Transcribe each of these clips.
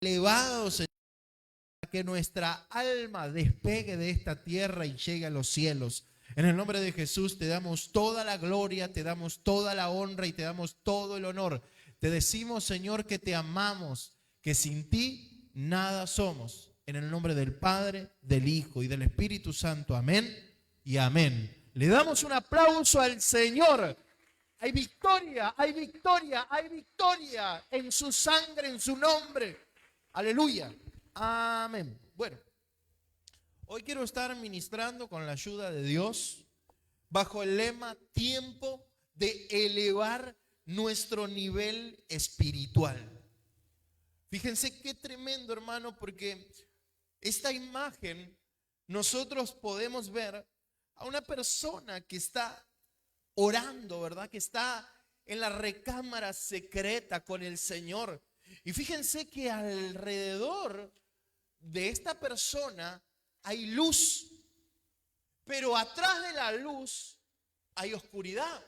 elevado, Señor, para que nuestra alma despegue de esta tierra y llegue a los cielos. En el nombre de Jesús te damos toda la gloria, te damos toda la honra y te damos todo el honor. Te decimos, Señor, que te amamos, que sin ti nada somos. En el nombre del Padre, del Hijo y del Espíritu Santo. Amén y amén. Le damos un aplauso al Señor. Hay victoria, hay victoria, hay victoria en su sangre, en su nombre. Aleluya. Amén. Bueno, hoy quiero estar ministrando con la ayuda de Dios bajo el lema tiempo de elevar nuestro nivel espiritual. Fíjense qué tremendo, hermano, porque esta imagen nosotros podemos ver a una persona que está orando, ¿verdad? Que está en la recámara secreta con el Señor. Y fíjense que alrededor de esta persona hay luz, pero atrás de la luz hay oscuridad.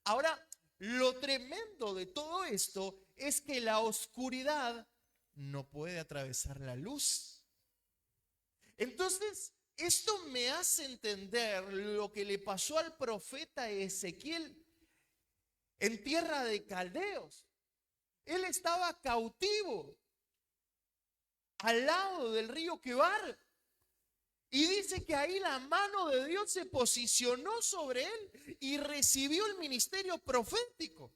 Ahora, lo tremendo de todo esto es que la oscuridad no puede atravesar la luz. Entonces, esto me hace entender lo que le pasó al profeta Ezequiel en tierra de caldeos. Él estaba cautivo al lado del río Quebar. Y dice que ahí la mano de Dios se posicionó sobre él y recibió el ministerio profético.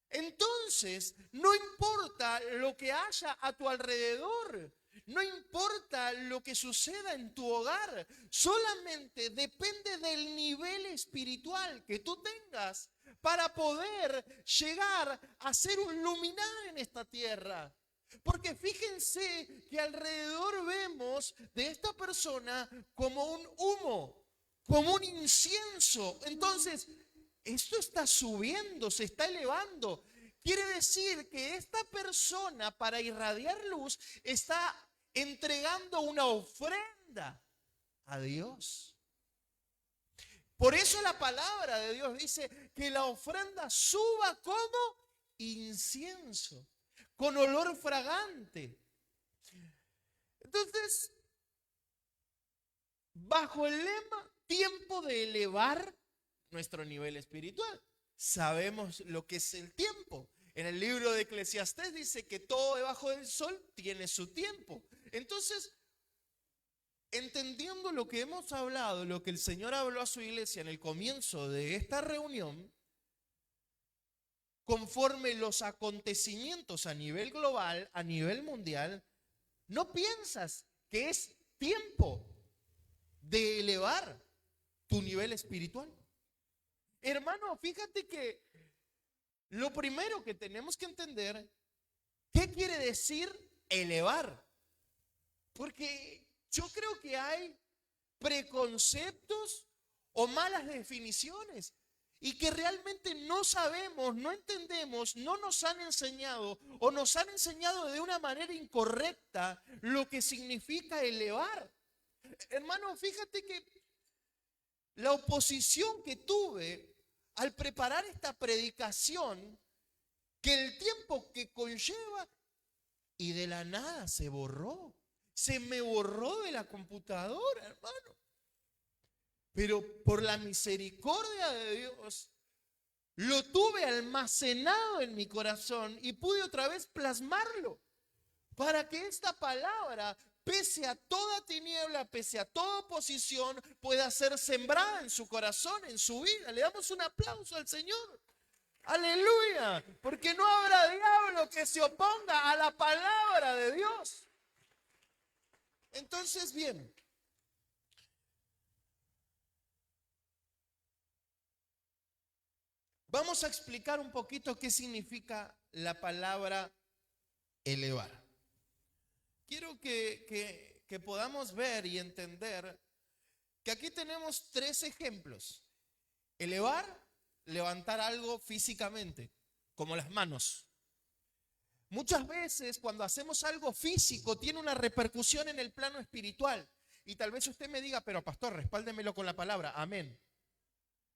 Entonces, no importa lo que haya a tu alrededor, no importa lo que suceda en tu hogar, solamente depende del nivel espiritual que tú tengas para poder llegar a ser un luminario en esta tierra. Porque fíjense que alrededor vemos de esta persona como un humo, como un incienso. Entonces, esto está subiendo, se está elevando. Quiere decir que esta persona, para irradiar luz, está entregando una ofrenda a Dios. Por eso la palabra de Dios dice que la ofrenda suba como incienso, con olor fragante. Entonces, bajo el lema tiempo de elevar nuestro nivel espiritual, sabemos lo que es el tiempo. En el libro de Eclesiastés dice que todo debajo del sol tiene su tiempo. Entonces, entendiendo lo que hemos hablado, lo que el Señor habló a su iglesia en el comienzo de esta reunión, conforme los acontecimientos a nivel global, a nivel mundial, ¿no piensas que es tiempo de elevar tu nivel espiritual? Hermano, fíjate que lo primero que tenemos que entender, ¿qué quiere decir elevar? Porque yo creo que hay preconceptos o malas definiciones y que realmente no sabemos, no entendemos, no nos han enseñado o nos han enseñado de una manera incorrecta lo que significa elevar. Hermano, fíjate que la oposición que tuve al preparar esta predicación, que el tiempo que conlleva y de la nada se borró. Se me borró de la computadora, hermano. Pero por la misericordia de Dios, lo tuve almacenado en mi corazón y pude otra vez plasmarlo para que esta palabra, pese a toda tiniebla, pese a toda oposición, pueda ser sembrada en su corazón, en su vida. Le damos un aplauso al Señor. Aleluya, porque no habrá diablo que se oponga a la palabra de Dios. Entonces, bien, vamos a explicar un poquito qué significa la palabra elevar. Quiero que podamos ver y entender que aquí tenemos tres ejemplos. Elevar, levantar algo físicamente, como las manos. Muchas veces cuando hacemos algo físico tiene una repercusión en el plano espiritual. Y tal vez usted me diga, pero pastor, respáldemelo con la palabra. Amén.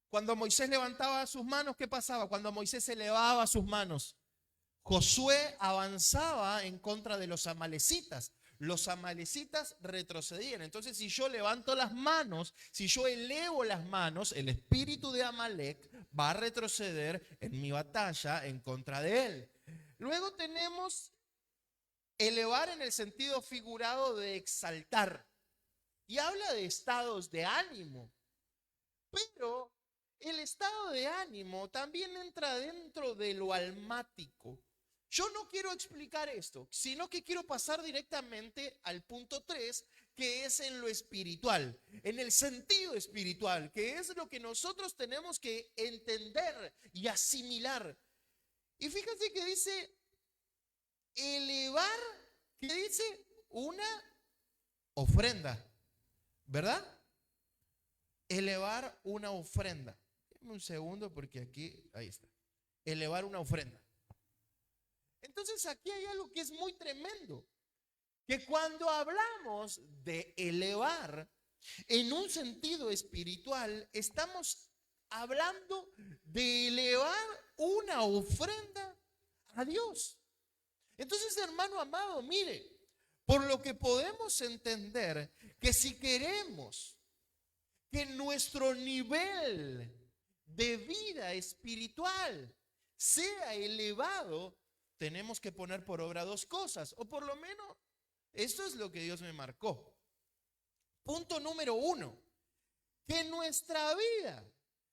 Cuando Moisés levantaba sus manos, ¿qué pasaba? Cuando Moisés elevaba sus manos, Josué avanzaba en contra de los amalecitas. Los amalecitas retrocedían. Entonces, si yo levanto las manos, si yo elevo las manos, el espíritu de Amalec va a retroceder en mi batalla en contra de él. Luego tenemos elevar en el sentido figurado de exaltar. Y habla de estados de ánimo. Pero el estado de ánimo también entra dentro de lo almático. Yo no quiero explicar esto, sino que quiero pasar directamente al punto 3, que es en lo espiritual, en el sentido espiritual, que es lo que nosotros tenemos que entender y asimilar. Y fíjate que dice elevar, que dice una ofrenda, ¿verdad? Elevar una ofrenda. Dame un segundo porque aquí, ahí está. Elevar una ofrenda. Entonces aquí hay algo que es muy tremendo, que cuando hablamos de elevar en un sentido espiritual, estamos hablando de elevar una ofrenda a Dios. Entonces, hermano amado, mire, por lo que podemos entender que si queremos que nuestro nivel de vida espiritual sea elevado, tenemos que poner por obra dos cosas, o por lo menos esto es lo que Dios me marcó. Punto número 1, que nuestra vida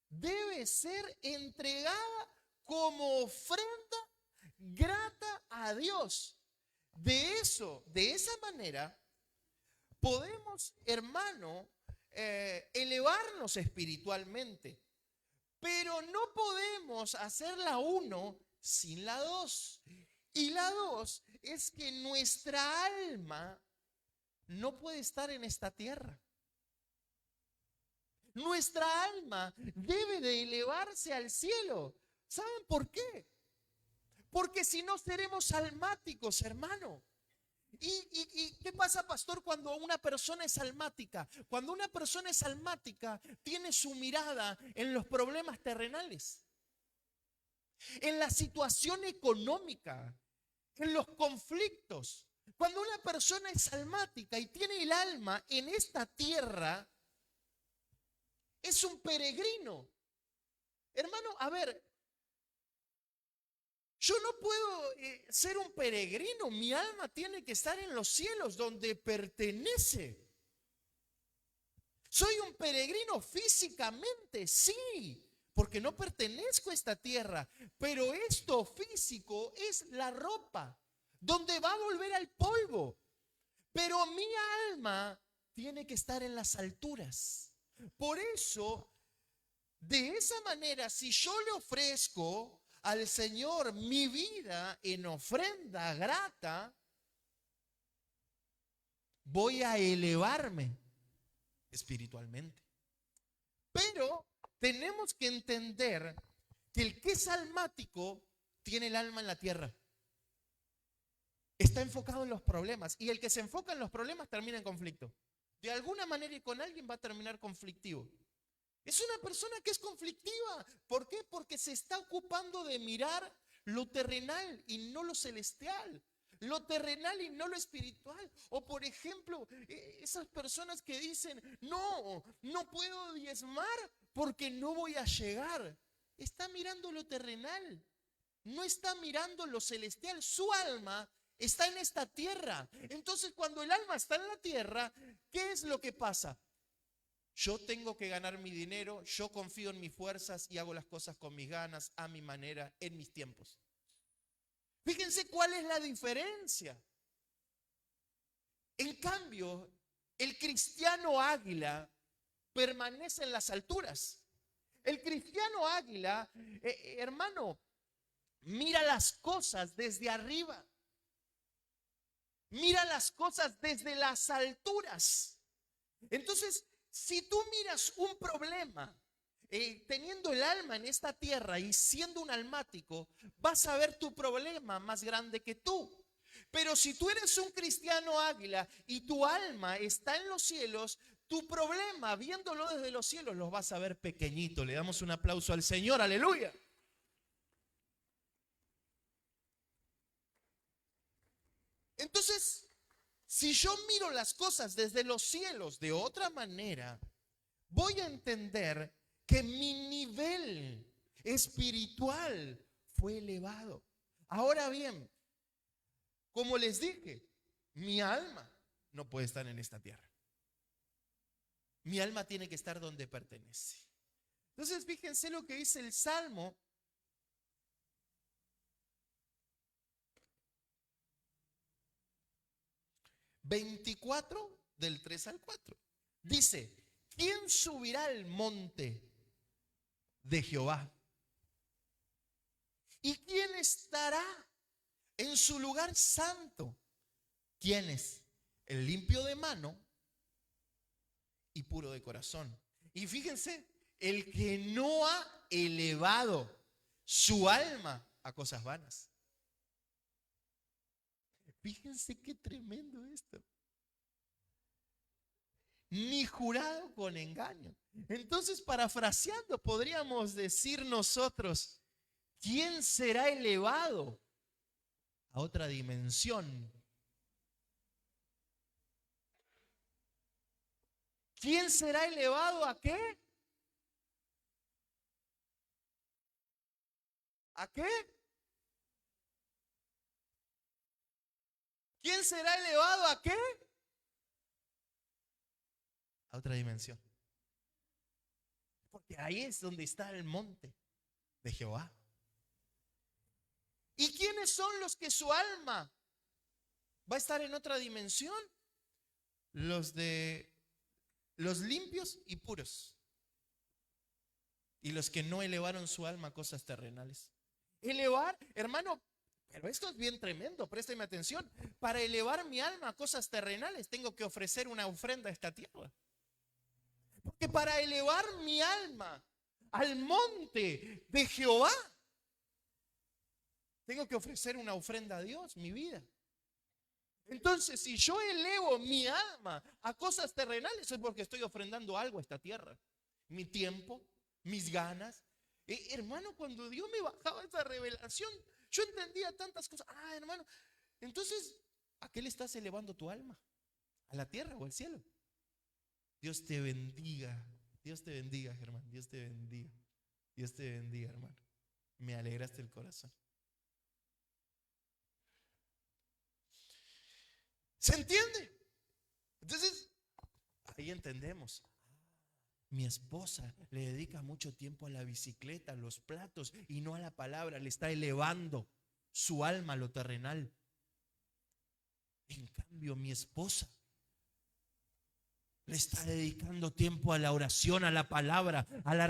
debe ser entregada como ofrenda grata a Dios. De esa manera, podemos, hermano, elevarnos espiritualmente, pero no podemos hacer la 1 sin la 2. Y la 2 es que nuestra alma no puede estar en esta tierra. Nuestra alma debe de elevarse al cielo. ¿Saben por qué? Porque si no seremos almáticos, hermano. ¿Y qué pasa, pastor, cuando una persona es almática? Cuando una persona es almática, tiene su mirada en los problemas terrenales, en la situación económica, en los conflictos. Cuando una persona es almática y tiene el alma en esta tierra, es un peregrino. Hermano, a ver, yo no puedo ser un peregrino. Mi alma tiene que estar en los cielos donde pertenece. Soy un peregrino físicamente, sí, porque no pertenezco a esta tierra, pero esto físico es la ropa, donde va a volver al polvo. Pero mi alma tiene que estar en las alturas. Por eso, de esa manera, si yo le ofrezco al Señor mi vida en ofrenda grata, voy a elevarme espiritualmente. Pero tenemos que entender que el que es almático tiene el alma en la tierra. Está enfocado en los problemas, y el que se enfoca en los problemas termina en conflicto. De alguna manera y con alguien va a terminar conflictivo. Es una persona que es conflictiva. ¿Por qué? Porque se está ocupando de mirar lo terrenal y no lo celestial. Lo terrenal y no lo espiritual. O por ejemplo, esas personas que dicen, no puedo diezmar porque no voy a llegar. Está mirando lo terrenal, no está mirando lo celestial. Su alma está en esta tierra. Entonces, cuando el alma está en la tierra, ¿qué es lo que pasa? Yo tengo que ganar mi dinero, yo confío en mis fuerzas y hago las cosas con mis ganas, a mi manera, en mis tiempos. Fíjense cuál es la diferencia. En cambio, el cristiano águila permanece en las alturas. El cristiano águila, hermano, mira las cosas desde arriba. Mira las cosas desde las alturas. Entonces, si tú miras un problema, teniendo el alma en esta tierra y siendo un almático, vas a ver tu problema más grande que tú. Pero si tú eres un cristiano águila y tu alma está en los cielos, tu problema, viéndolo desde los cielos, los vas a ver pequeñito. Le damos un aplauso al Señor, aleluya. Entonces, si yo miro las cosas desde los cielos de otra manera, voy a entender que mi nivel espiritual fue elevado. Ahora bien, como les dije, mi alma no puede estar en esta tierra. Mi alma tiene que estar donde pertenece. Entonces, fíjense lo que dice el Salmo 24 del 3 al 4. Dice, ¿quién subirá al monte de Jehová? ¿Y quién estará en su lugar santo? ¿Quién es? El limpio de mano y puro de corazón. Y fíjense, el que no ha elevado su alma a cosas vanas. Fíjense qué tremendo esto. Ni jurado con engaño. Entonces, parafraseando, podríamos decir nosotros, ¿quién será elevado a otra dimensión? ¿Quién será elevado a qué? ¿A qué? ¿Quién será elevado a qué? A otra dimensión. Porque ahí es donde está el monte de Jehová. ¿Y quiénes son los que su alma va a estar en otra dimensión? Los limpios y puros. Y los que no elevaron su alma a cosas terrenales. Elevar, hermano, pero esto es bien tremendo, présteme atención. Para elevar mi alma a cosas terrenales tengo que ofrecer una ofrenda a esta tierra. Porque para elevar mi alma al monte de Jehová, tengo que ofrecer una ofrenda a Dios, mi vida. Entonces, si yo elevo mi alma a cosas terrenales, es porque estoy ofrendando algo a esta tierra. Mi tiempo, mis ganas. Hermano, cuando Dios me bajaba esa revelación, yo entendía tantas cosas. Ah, hermano, entonces, ¿a qué le estás elevando tu alma? ¿A la tierra o al cielo? Dios te bendiga. Dios te bendiga, Germán. Dios te bendiga. Dios te bendiga, hermano. Me alegraste el corazón. ¿Se entiende? Entonces, ahí entendemos. Mi esposa le dedica mucho tiempo a la bicicleta, a los platos y no a la palabra. Le está elevando su alma a lo terrenal. En cambio, mi esposa le está dedicando tiempo a la oración, a la palabra, a la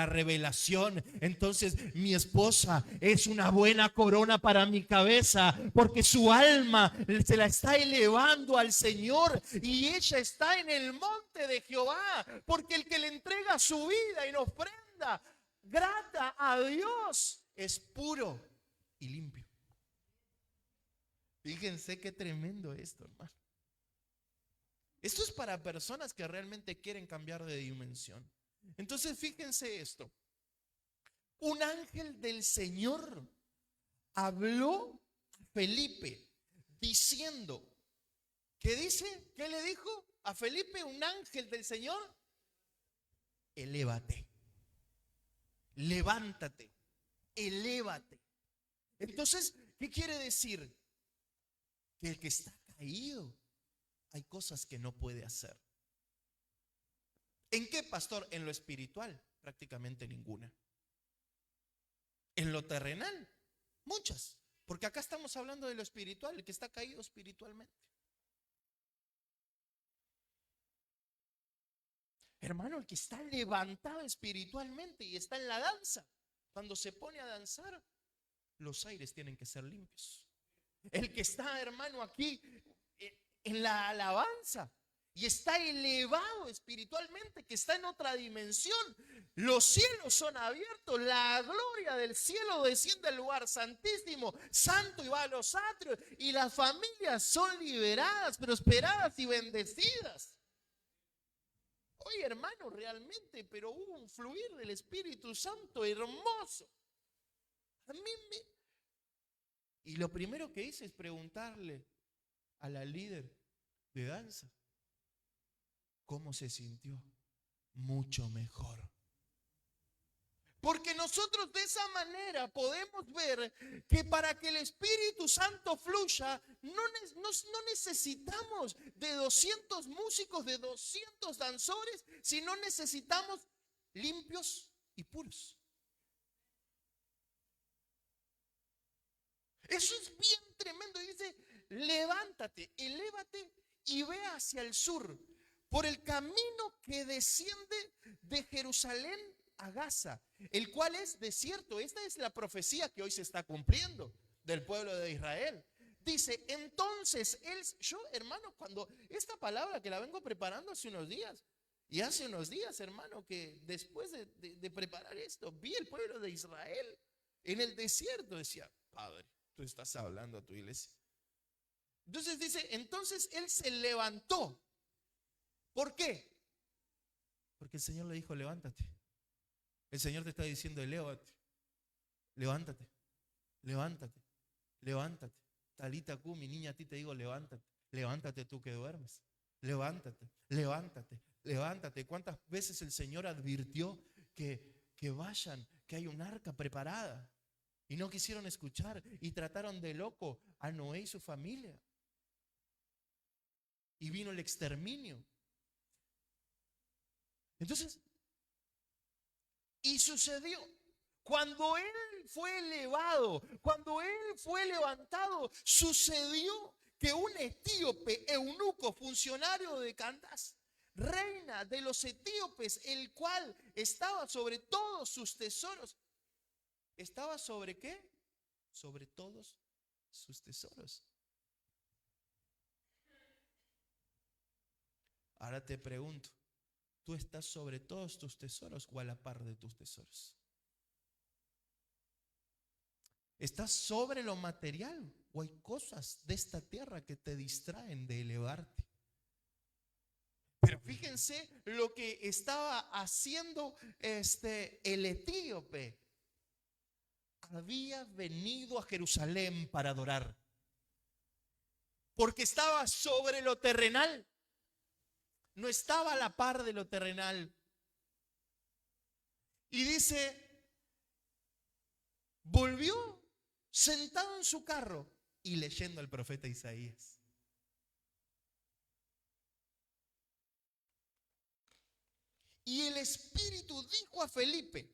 revelación. Entonces mi esposa es una buena corona para mi cabeza, porque su alma se la está elevando al Señor y ella está en el monte de Jehová, porque el que le entrega su vida en ofrenda grata a Dios es puro y limpio. Fíjense qué tremendo esto, hermano. Esto es para personas que realmente quieren cambiar de dimensión. Entonces, fíjense esto. Un ángel del Señor habló a Felipe diciendo, ¿qué dice? ¿Qué le dijo a Felipe un ángel del Señor? Elévate, levántate, elévate. Entonces, ¿qué quiere decir? Que el que está caído, hay cosas que no puede hacer. ¿En qué, pastor? En lo espiritual, prácticamente ninguna. En lo terrenal, muchas. Porque acá estamos hablando de lo espiritual, el que está caído espiritualmente. Hermano, el que está levantado espiritualmente y está en la danza, cuando se pone a danzar, los aires tienen que ser limpios. El que está, hermano, aquí en la alabanza y está elevado espiritualmente, que está en otra dimensión, los cielos son abiertos, la gloria del cielo desciende al lugar santísimo, santo, y va a los atrios, y las familias son liberadas, prosperadas y bendecidas. Oye, hermano, realmente, pero hubo un fluir del Espíritu Santo hermoso. A mí me... Y lo primero que hice es preguntarle a la líder de danza. ¿Cómo se sintió? Mucho mejor. Porque nosotros de esa manera podemos ver que para que el Espíritu Santo fluya, no necesitamos de 200 músicos, de 200 danzores, sino necesitamos limpios y puros. Eso es bien tremendo. Dice, levántate, elévate y ve hacia el sur, por el camino que desciende de Jerusalén a Gaza, el cual es desierto. Esta es la profecía que hoy se está cumpliendo del pueblo de Israel. Dice, entonces yo, hermano, cuando esta palabra que la vengo preparando hace unos días, y hace unos días, hermano, que después de preparar esto, vi el pueblo de Israel en el desierto. Decía, Padre, tú estás hablando a tu iglesia. Entonces dice, entonces él se levantó. ¿Por qué? Porque el Señor le dijo, levántate. El Señor te está diciendo, elévate, levántate, levántate, levántate. Talita Q, mi niña, a ti te digo, levántate, levántate tú que duermes, levántate, levántate, levántate. ¿Cuántas veces el Señor advirtió que vayan, que hay un arca preparada? Y no quisieron escuchar y trataron de loco a Noé y su familia. Y vino el exterminio. Entonces, y sucedió, cuando él fue elevado, cuando él fue levantado, sucedió que un etíope, eunuco, funcionario de Candace, reina de los etíopes, el cual estaba sobre todos sus tesoros. ¿Estaba sobre qué? Sobre todos sus tesoros. Ahora te pregunto, ¿tú estás sobre todos tus tesoros o a la par de tus tesoros? ¿Estás sobre lo material o hay cosas de esta tierra que te distraen de elevarte? Pero fíjense lo que estaba haciendo el etíope. Había venido a Jerusalén para adorar, porque estaba sobre lo terrenal, no estaba a la par de lo terrenal. Y dice, volvió sentado en su carro y leyendo al profeta Isaías. Y el Espíritu dijo a Felipe,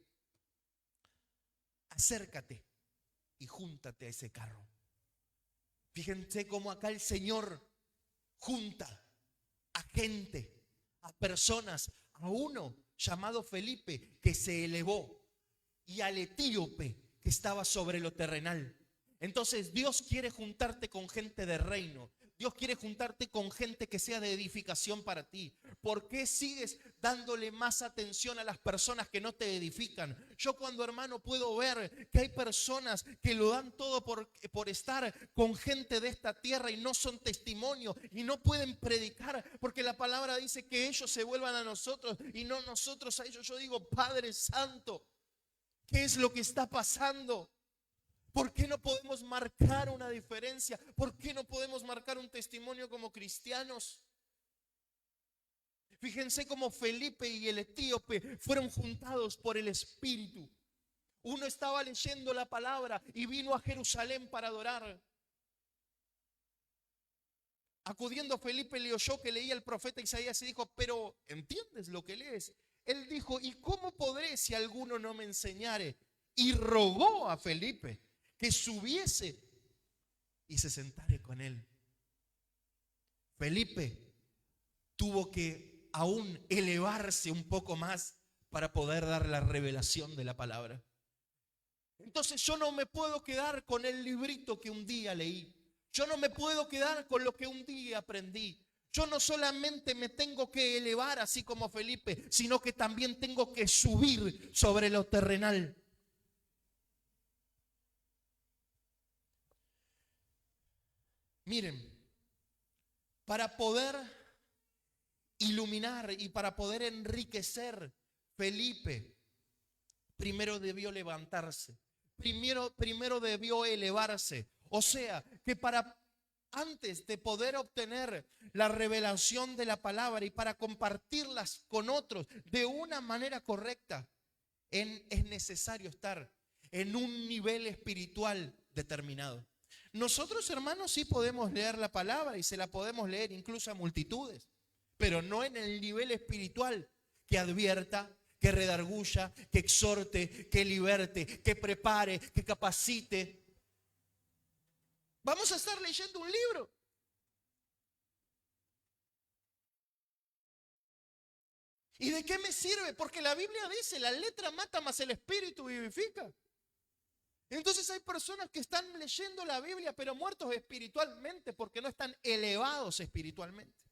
acércate y júntate a ese carro. Fíjense cómo acá el Señor junta a gente, a personas, a uno llamado Felipe que se elevó y al etíope que estaba sobre lo terrenal. Entonces Dios quiere juntarte con gente de reino. Dios quiere juntarte con gente que sea de edificación para ti. ¿Por qué sigues dándole más atención a las personas que no te edifican? Yo cuando, hermano, puedo ver que hay personas que lo dan todo por estar con gente de esta tierra y no son testimonio y no pueden predicar, porque la palabra dice que ellos se vuelvan a nosotros y no nosotros a ellos. Yo digo, Padre Santo, ¿qué es lo que está pasando? ¿Por qué no podemos marcar una diferencia? ¿Por qué no podemos marcar un testimonio como cristianos? Fíjense cómo Felipe y el etíope fueron juntados por el Espíritu. Uno estaba leyendo la palabra y vino a Jerusalén para adorar. Acudiendo Felipe le oyó que leía el profeta Isaías y dijo, pero ¿entiendes lo que lees? Él dijo, ¿y cómo podré si alguno no me enseñare? Y rogó a Felipe que subiese y se sentare con él. Felipe tuvo que aún elevarse un poco más para poder dar la revelación de la palabra. Entonces yo no me puedo quedar con el librito que un día leí. Yo no me puedo quedar con lo que un día aprendí. Yo no solamente me tengo que elevar así como Felipe, sino que también tengo que subir sobre lo terrenal. Miren, para poder iluminar y para poder enriquecer, Felipe primero debió levantarse, primero debió elevarse. O sea, que para antes de poder obtener la revelación de la palabra y para compartirlas con otros de una manera correcta, es necesario estar en un nivel espiritual determinado. Nosotros, hermanos, sí podemos leer la palabra y se la podemos leer incluso a multitudes, pero no en el nivel espiritual que advierta, que redarguya, que exhorte, que liberte, que prepare, que capacite. Vamos a estar leyendo un libro. ¿Y de qué me sirve? Porque la Biblia dice, la letra mata, mas el espíritu vivifica. Entonces hay personas que están leyendo la Biblia, pero muertos espiritualmente, porque no están elevados espiritualmente.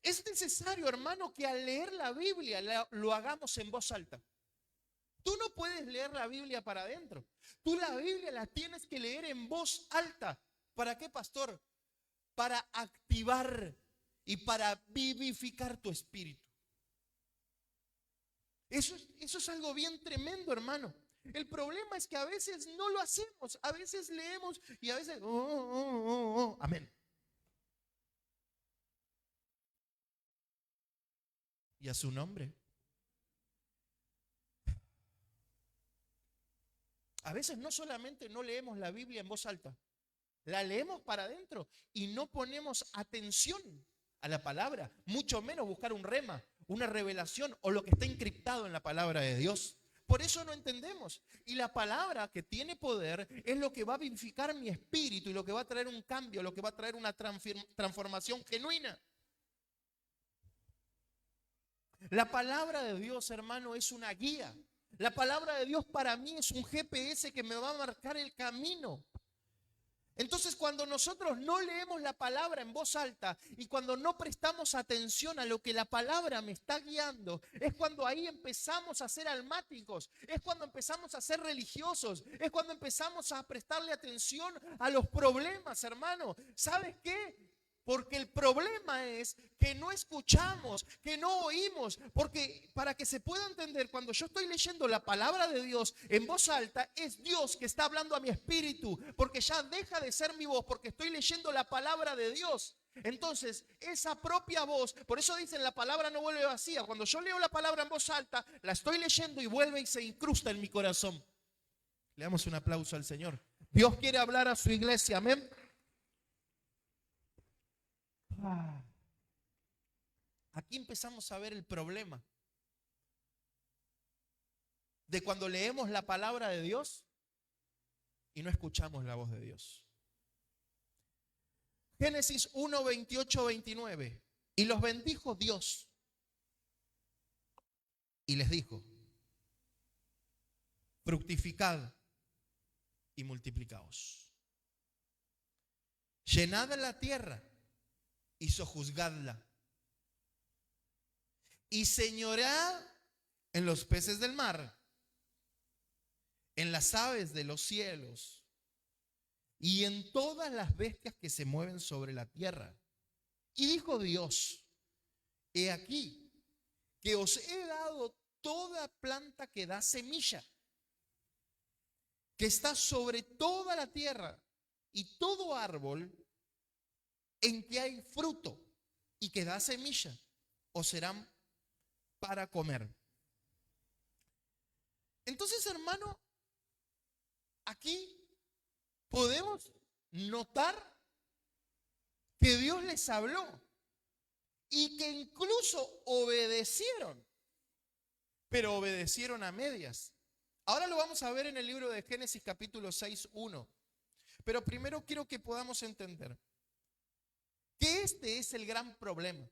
Es necesario, hermano, que al leer la Biblia lo hagamos en voz alta. Tú no puedes leer la Biblia para adentro. Tú la Biblia la tienes que leer en voz alta. ¿Para qué, pastor? Para activar y para vivificar tu espíritu. Eso es algo bien tremendo, hermano. El problema es que a veces no lo hacemos. A veces leemos y a veces... Amén. Y a su nombre. A veces no solamente no leemos la Biblia en voz alta, la leemos para adentro y no ponemos atención a la palabra, mucho menos buscar un rema, una revelación o lo que está encriptado en la palabra de Dios. Por eso no entendemos. Y la palabra que tiene poder es lo que va a vivificar mi espíritu y lo que va a traer un cambio, lo que va a traer una transformación genuina. La palabra de Dios, hermano, es una guía. La palabra de Dios para mí es un GPS que me va a marcar el camino. Entonces, cuando nosotros no leemos la palabra en voz alta y cuando no prestamos atención a lo que la palabra me está guiando, es cuando ahí empezamos a ser almáticos, es cuando empezamos a ser religiosos, es cuando empezamos a prestarle atención a los problemas, hermano. ¿Sabes qué? Porque el problema es que no escuchamos, que no oímos. Porque para que se pueda entender, cuando yo estoy leyendo la palabra de Dios en voz alta, es Dios que está hablando a mi espíritu. Porque ya deja de ser mi voz, porque estoy leyendo la palabra de Dios. Entonces, esa propia voz, por eso dicen la palabra no vuelve vacía. Cuando yo leo la palabra en voz alta, la estoy leyendo y vuelve y se incrusta en mi corazón. Le damos un aplauso al Señor. Dios quiere hablar a su iglesia, amén. Aquí empezamos a ver el problema de cuando leemos la palabra de Dios y no escuchamos la voz de Dios. Génesis 1, 28, 29. Y los bendijo Dios y les dijo: fructificad y multiplicaos. Llenad la tierra y sojuzgadla, y señoread en los peces del mar, en las aves de los cielos, y en todas las bestias que se mueven sobre la tierra. Y dijo Dios: he aquí que os he dado toda planta que da semilla, que está sobre toda la tierra, y todo árbol en que hay fruto y que da semilla, os serán para comer. Entonces, hermano, aquí podemos notar que Dios les habló y que incluso obedecieron, pero obedecieron a medias. Ahora lo vamos a ver en el libro de Génesis capítulo 6, 1. Pero primero quiero que podamos entender que este es el gran problema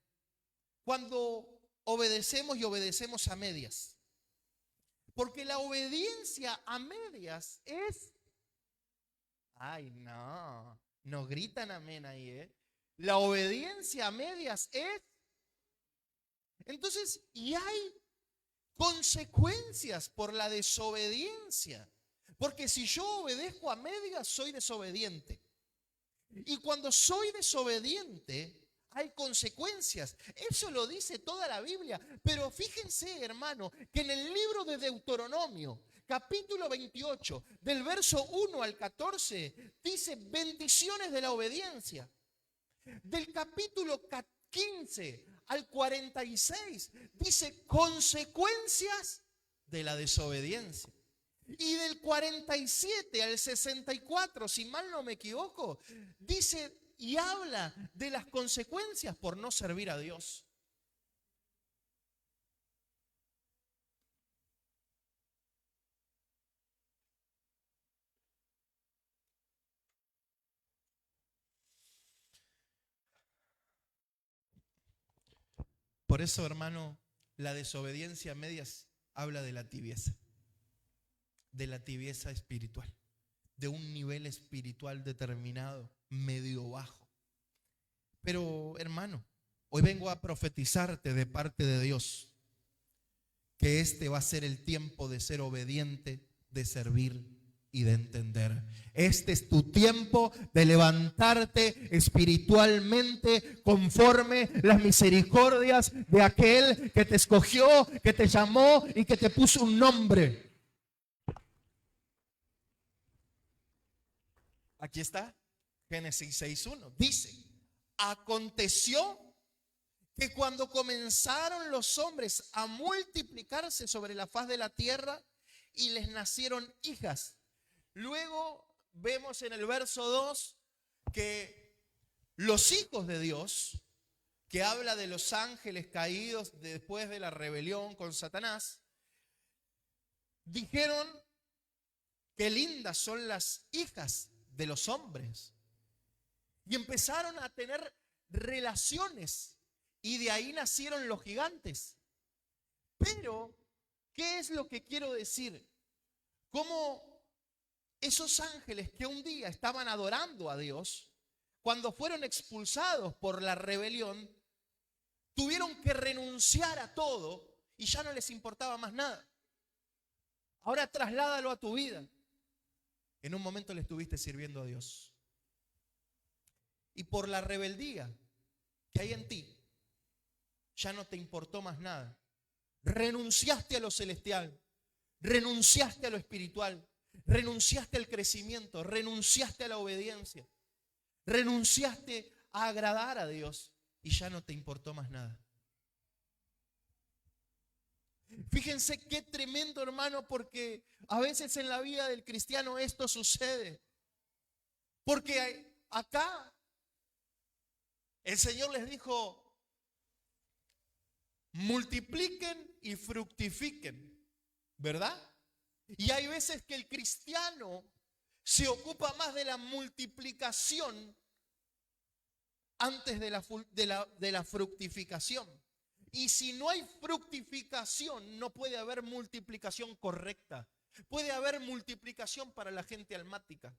cuando obedecemos y obedecemos a medias. Porque la obediencia a medias es... Ay, no gritan amén ahí, ¿eh? La obediencia a medias es... Entonces, y hay consecuencias por la desobediencia. Porque si yo obedezco a medias, soy desobediente. Y cuando soy desobediente, hay consecuencias. Eso lo dice toda la Biblia. Pero fíjense, hermano, que en el libro de Deuteronomio, capítulo 28, del verso 1 al 14, dice bendiciones de la obediencia. Del capítulo 15 al 46, dice consecuencias de la desobediencia. Y del 47 al 64, si mal no me equivoco, dice y habla de las consecuencias por no servir a Dios. Por eso, hermano, la desobediencia a medias habla de la tibieza espiritual, de un nivel espiritual determinado, medio bajo. Pero, hermano, hoy vengo a profetizarte de parte de Dios que este va a ser el tiempo de ser obediente, de servir y de entender. Este es tu tiempo de levantarte espiritualmente conforme las misericordias de aquel que te escogió, que te llamó y que te puso un nombre. Aquí está, Génesis 6:1. Dice, aconteció que cuando comenzaron los hombres a multiplicarse sobre la faz de la tierra y les nacieron hijas. Luego vemos en el verso 2 que los hijos de Dios, que habla de los ángeles caídos después de la rebelión con Satanás, dijeron que lindas son las hijas de los hombres. Y empezaron a tener relaciones y de ahí nacieron los gigantes. Pero, ¿qué es lo que quiero decir? Cómo esos ángeles que un día estaban adorando a Dios, cuando fueron expulsados por la rebelión, tuvieron que renunciar a todo y ya no les importaba más nada. Ahora trasládalo a tu vida. En un momento le estuviste sirviendo a Dios. Y por la rebeldía que hay en ti, ya no te importó más nada. Renunciaste a lo celestial, renunciaste a lo espiritual, renunciaste al crecimiento, renunciaste a la obediencia, renunciaste a agradar a Dios y ya no te importó más nada. Fíjense qué tremendo, hermano, porque a veces en la vida del cristiano esto sucede. Porque acá el Señor les dijo, multipliquen y fructifiquen, ¿verdad? Y hay veces que el cristiano se ocupa más de la multiplicación antes de la fructificación. Y si no hay fructificación, no puede haber multiplicación correcta. Puede haber multiplicación para la gente almática.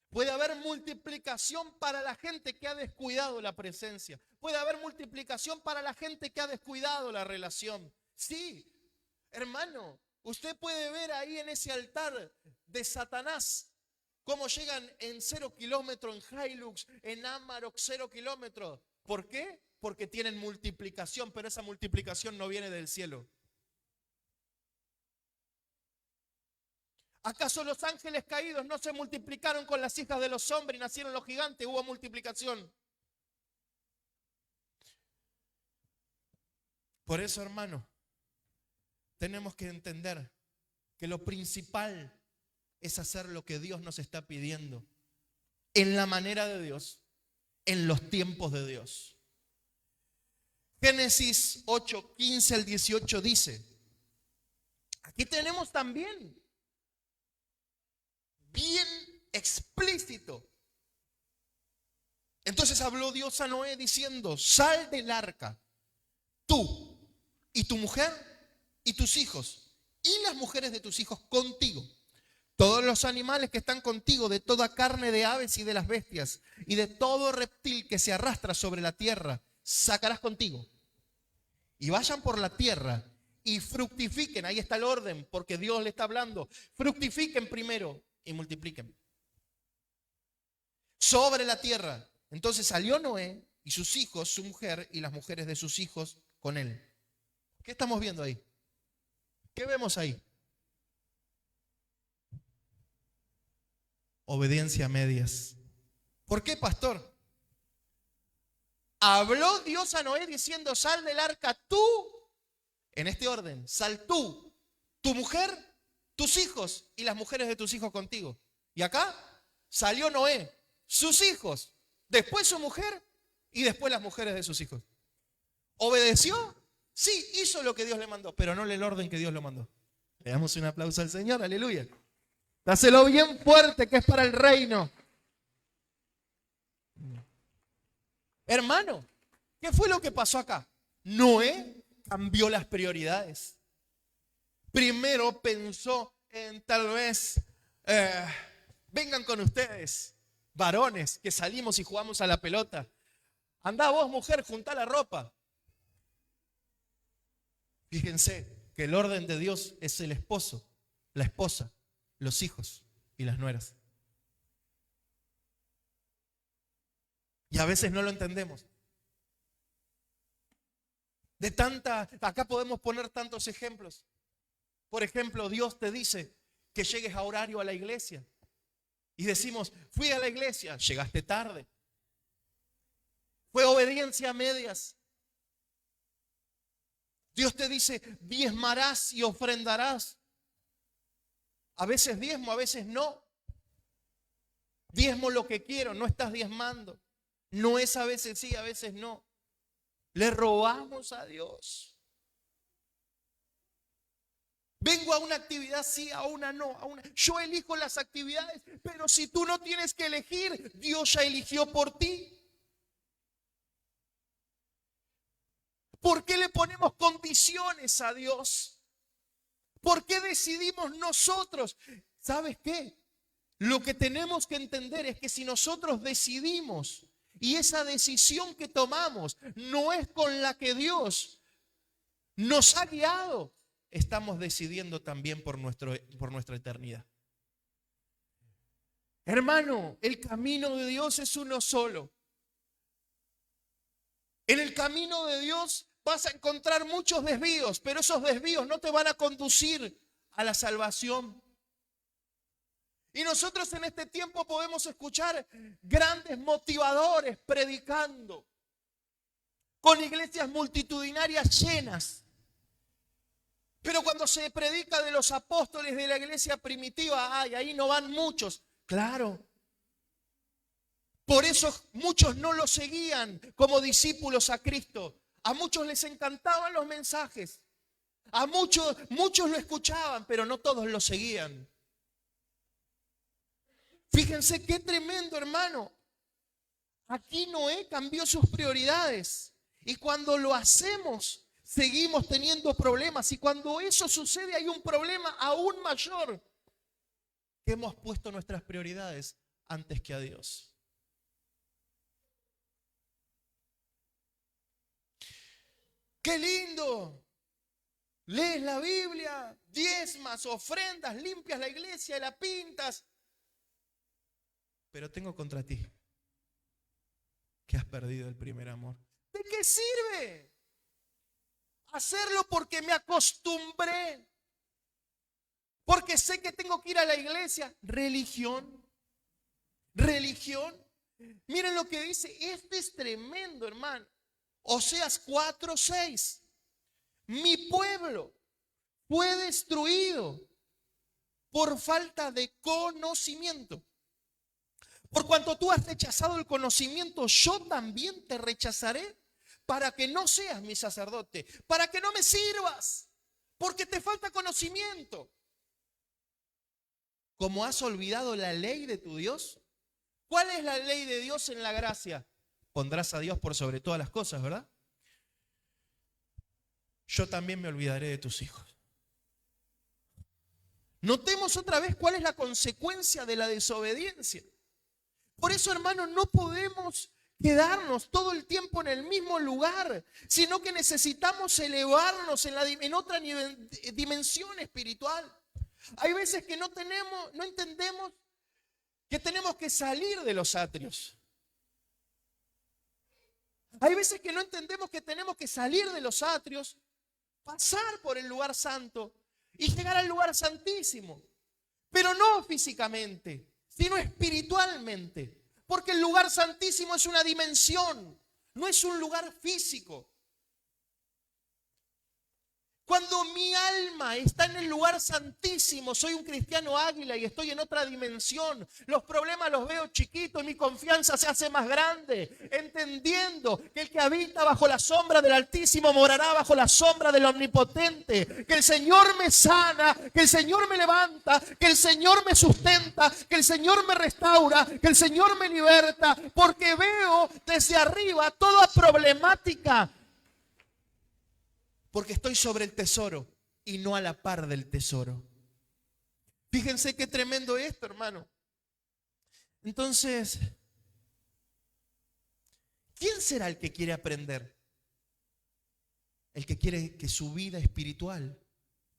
Puede haber multiplicación para la gente que ha descuidado la presencia. Puede haber multiplicación para la gente que ha descuidado la relación. Sí, hermano, usted puede ver ahí en ese altar de Satanás cómo llegan en 0 kilómetros en Hilux, en Amarok 0 kilómetros. ¿Por qué? Porque tienen multiplicación, pero esa multiplicación no viene del cielo. ¿Acaso los ángeles caídos no se multiplicaron con las hijas de los hombres y nacieron los gigantes? Hubo multiplicación. Por eso, hermano, tenemos que entender que lo principal es hacer lo que Dios nos está pidiendo, en la manera de Dios, en los tiempos de Dios. Génesis 8, 15 al 18 dice, aquí tenemos también bien explícito. Entonces habló Dios a Noé diciendo, sal del arca, tú y tu mujer y tus hijos y las mujeres de tus hijos contigo, todos los animales que están contigo, de toda carne de aves y de las bestias y de todo reptil que se arrastra sobre la tierra, sacarás contigo y vayan por la tierra y fructifiquen. Ahí está el orden, porque Dios le está hablando. Fructifiquen primero y multipliquen sobre la tierra. Entonces salió Noé y sus hijos, su mujer y las mujeres de sus hijos con él. ¿Qué estamos viendo ahí? ¿Qué vemos ahí? Obediencia a medias. ¿Por qué, pastor? Habló Dios a Noé diciendo, sal del arca tú, en este orden, sal tú, tu mujer, tus hijos y las mujeres de tus hijos contigo. Y acá salió Noé, sus hijos, después su mujer y después las mujeres de sus hijos. ¿Obedeció? Sí, hizo lo que Dios le mandó, pero no el orden que Dios lo mandó. Le damos un aplauso al Señor, aleluya. Dáselo bien fuerte que es para el reino. Hermano, ¿qué fue lo que pasó acá? Noé cambió las prioridades. Primero pensó en tal vez, vengan con ustedes, varones, que salimos y jugamos a la pelota. Andá vos, mujer, juntá la ropa. Fíjense que el orden de Dios es el esposo, la esposa, los hijos y las nueras. Y a veces no lo entendemos. Acá podemos poner tantos ejemplos. Por ejemplo, Dios te dice que llegues a horario a la iglesia. Y decimos, fui a la iglesia, llegaste tarde. Fue obediencia a medias. Dios te dice, diezmarás y ofrendarás. A veces diezmo, a veces no. Diezmo lo que quiero, no estás diezmando. No es a veces sí, a veces no. Le robamos a Dios. Vengo a una actividad sí, a una no. Yo elijo las actividades, pero si tú no tienes que elegir, Dios ya eligió por ti. ¿Por qué le ponemos condiciones a Dios? ¿Por qué decidimos nosotros? ¿Sabes qué? Lo que tenemos que entender es que si nosotros decidimos y esa decisión que tomamos no es con la que Dios nos ha guiado, estamos decidiendo también por nuestra eternidad. Hermano, el camino de Dios es uno solo. En el camino de Dios vas a encontrar muchos desvíos, pero esos desvíos no te van a conducir a la salvación. Y nosotros en este tiempo podemos escuchar grandes motivadores predicando, con iglesias multitudinarias llenas. Pero cuando se predica de los apóstoles de la iglesia primitiva, ay, ahí no van muchos. Claro. Por eso muchos no lo seguían como discípulos a Cristo. A muchos les encantaban los mensajes. A muchos lo escuchaban, pero no todos lo seguían. Fíjense qué tremendo, hermano. Aquí Noé cambió sus prioridades. Y cuando lo hacemos, seguimos teniendo problemas. Y cuando eso sucede, hay un problema aún mayor. Que hemos puesto nuestras prioridades antes que a Dios. ¡Qué lindo! Lees la Biblia, diezmas, ofrendas, limpias la iglesia, la pintas. Pero tengo contra ti que has perdido el primer amor. ¿De qué sirve? Hacerlo porque me acostumbré. Porque sé que tengo que ir a la iglesia. Religión. Religión. Miren lo que dice. Este es tremendo, hermano. Oseas 4:6. Mi pueblo fue destruido por falta de conocimiento. Por cuanto tú has rechazado el conocimiento, yo también te rechazaré para que no seas mi sacerdote, para que no me sirvas, porque te falta conocimiento. Como has olvidado la ley de tu Dios. ¿Cuál es la ley de Dios en la gracia? Pondrás a Dios por sobre todas las cosas, ¿verdad? Yo también me olvidaré de tus hijos. Notemos otra vez cuál es la consecuencia de la desobediencia. Por eso, hermanos, no podemos quedarnos todo el tiempo en el mismo lugar, sino que necesitamos elevarnos en otra dimensión espiritual. Hay veces que no entendemos que tenemos que salir de los atrios. Hay veces que no entendemos que tenemos que salir de los atrios, pasar por el lugar santo y llegar al lugar santísimo. Pero no físicamente, sino espiritualmente. Porque el lugar santísimo es una dimensión, no es un lugar físico. Cuando mi alma está en el lugar santísimo, soy un cristiano águila y estoy en otra dimensión. Los problemas los veo chiquitos y mi confianza se hace más grande, entendiendo que el que habita bajo la sombra del Altísimo morará bajo la sombra del Omnipotente. Que el Señor me sana, que el Señor me levanta, que el Señor me sustenta, que el Señor me restaura, que el Señor me liberta, porque veo desde arriba toda problemática. Porque estoy sobre el tesoro y no a la par del tesoro. Fíjense qué tremendo esto, hermano. Entonces, ¿quién será el que quiere aprender? El que quiere que su vida espiritual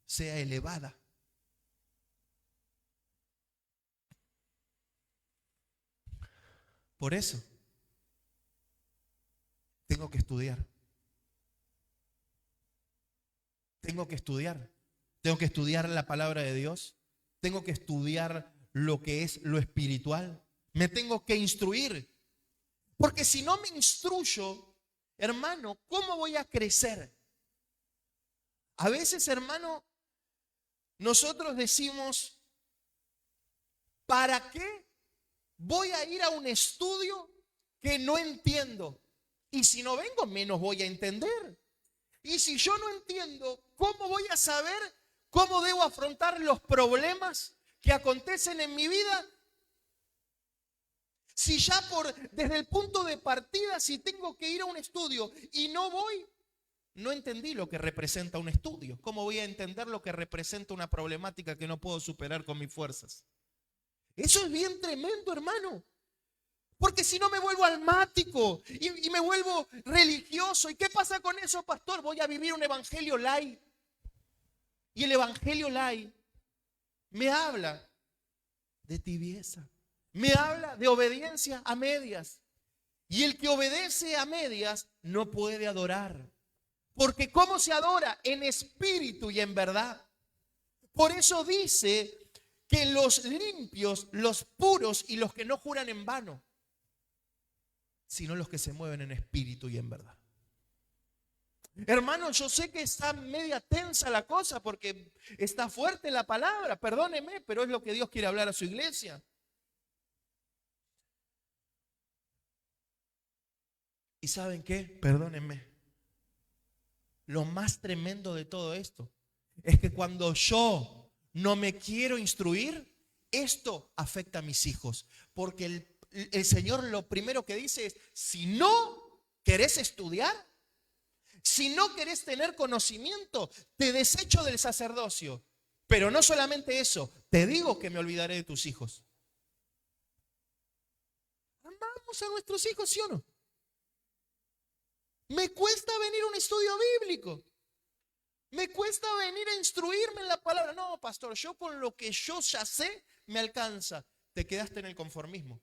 sea elevada. Por eso, tengo que estudiar. Tengo que estudiar la palabra de Dios, tengo que estudiar lo que es lo espiritual, me tengo que instruir, porque si no me instruyo, hermano, ¿cómo voy a crecer? A veces, hermano, nosotros decimos, ¿para qué voy a ir a un estudio que no entiendo? Y si no vengo, menos voy a entender. Y si yo no entiendo, ¿cómo voy a saber cómo debo afrontar los problemas que acontecen en mi vida? Si ya desde el punto de partida, si tengo que ir a un estudio y no voy, no entendí lo que representa un estudio. ¿Cómo voy a entender lo que representa una problemática que no puedo superar con mis fuerzas? Eso es bien tremendo, hermano. Porque si no me vuelvo almático y me vuelvo religioso. ¿Y qué pasa con eso, pastor? Voy a vivir un evangelio light. Y el evangelio light me habla de tibieza. Me habla de obediencia a medias. Y el que obedece a medias no puede adorar. Porque ¿cómo se adora? En espíritu y en verdad. Por eso dice que los limpios, los puros y los que no juran en vano, sino los que se mueven en espíritu y en verdad. Hermano, yo sé que está media tensa la cosa porque está fuerte la palabra, perdóneme, pero es lo que Dios quiere hablar a su iglesia. ¿Y saben qué? Perdónenme. Lo más tremendo de todo esto es que cuando yo no me quiero instruir, esto afecta a mis hijos. Porque el Señor lo primero que dice es, si no querés estudiar, si no querés tener conocimiento, te desecho del sacerdocio. Pero no solamente eso, te digo que me olvidaré de tus hijos. Amamos a nuestros hijos, ¿sí o no? Me cuesta venir a un estudio bíblico. Me cuesta venir a instruirme en la palabra. No, pastor, yo con lo que yo ya sé me alcanza. Te quedaste en el conformismo.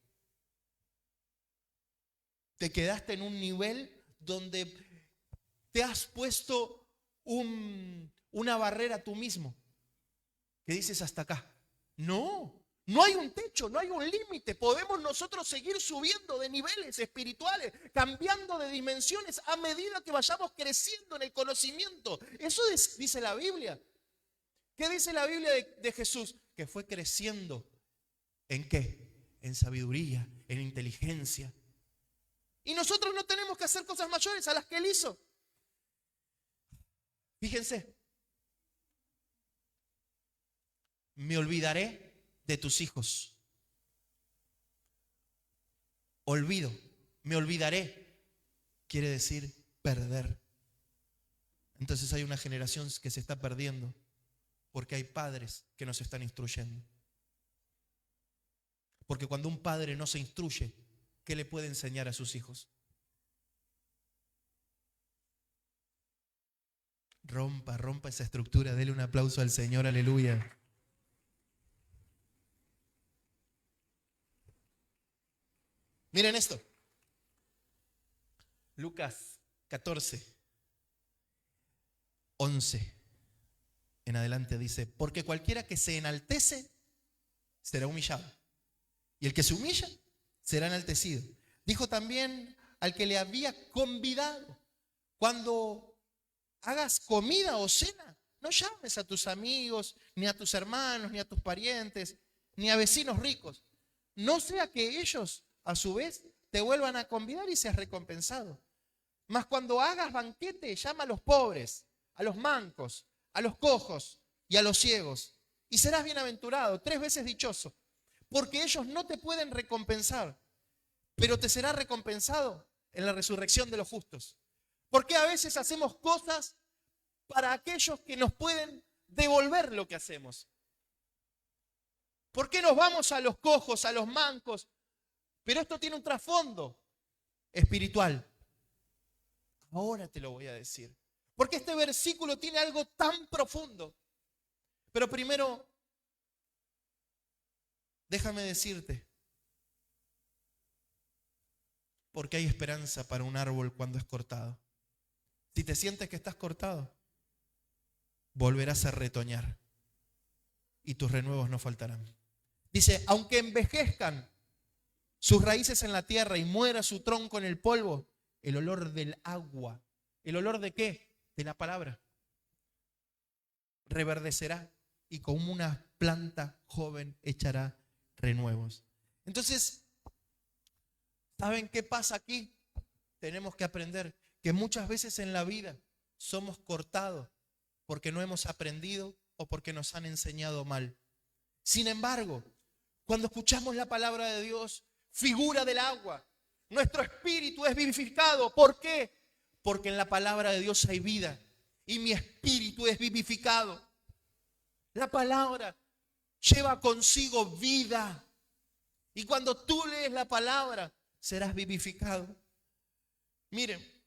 Te quedaste en un nivel donde te has puesto una barrera tú mismo. Que dices hasta acá. No, no hay un techo, no hay un límite. Podemos nosotros seguir subiendo de niveles espirituales, cambiando de dimensiones a medida que vayamos creciendo en el conocimiento. Eso dice la Biblia. ¿Qué dice la Biblia de Jesús? Que fue creciendo. ¿En qué? En sabiduría, en inteligencia. Y nosotros no tenemos que hacer cosas mayores a las que Él hizo. Fíjense. Me olvidaré de tus hijos. Olvido, me olvidaré, quiere decir perder. Entonces hay una generación que se está perdiendo porque hay padres que no se están instruyendo. Porque cuando un padre no se instruye, ¿qué le puede enseñar a sus hijos? Rompa esa estructura, dele un aplauso al Señor, aleluya. Miren esto. Lucas 14, 11. en adelante dice, porque cualquiera que se enaltece será humillado, y el que se humilla será enaltecido. Dijo también al que le había convidado, cuando hagas comida o cena, no llames a tus amigos, ni a tus hermanos, ni a tus parientes, ni a vecinos ricos. No sea que ellos, a su vez, te vuelvan a convidar y seas recompensado. Mas cuando hagas banquete, llama a los pobres, a los mancos, a los cojos y a los ciegos, y serás bienaventurado, 3 veces dichoso, porque ellos no te pueden recompensar, pero te será recompensado en la resurrección de los justos. Porque a veces hacemos cosas para aquellos que nos pueden devolver lo que hacemos. ¿Por qué nos vamos a los cojos, a los mancos? Pero esto tiene un trasfondo espiritual. Ahora te lo voy a decir. Porque este versículo tiene algo tan profundo. Pero primero, déjame decirte, porque hay esperanza para un árbol cuando es cortado. Si te sientes que estás cortado, volverás a retoñar y tus renuevos no faltarán. Dice, aunque envejezcan sus raíces en la tierra y muera su tronco en el polvo, el olor del agua, ¿el olor de qué? De la palabra. Reverdecerá y como una planta joven echará renuevos. Entonces, ¿saben qué pasa aquí? Tenemos que aprender que muchas veces en la vida somos cortados porque no hemos aprendido o porque nos han enseñado mal. Sin embargo, cuando escuchamos la palabra de Dios, figura del agua, nuestro espíritu es vivificado. ¿Por qué? Porque en la palabra de Dios hay vida y mi espíritu es vivificado. La palabra lleva consigo vida y cuando tú lees la palabra serás vivificado. Miren,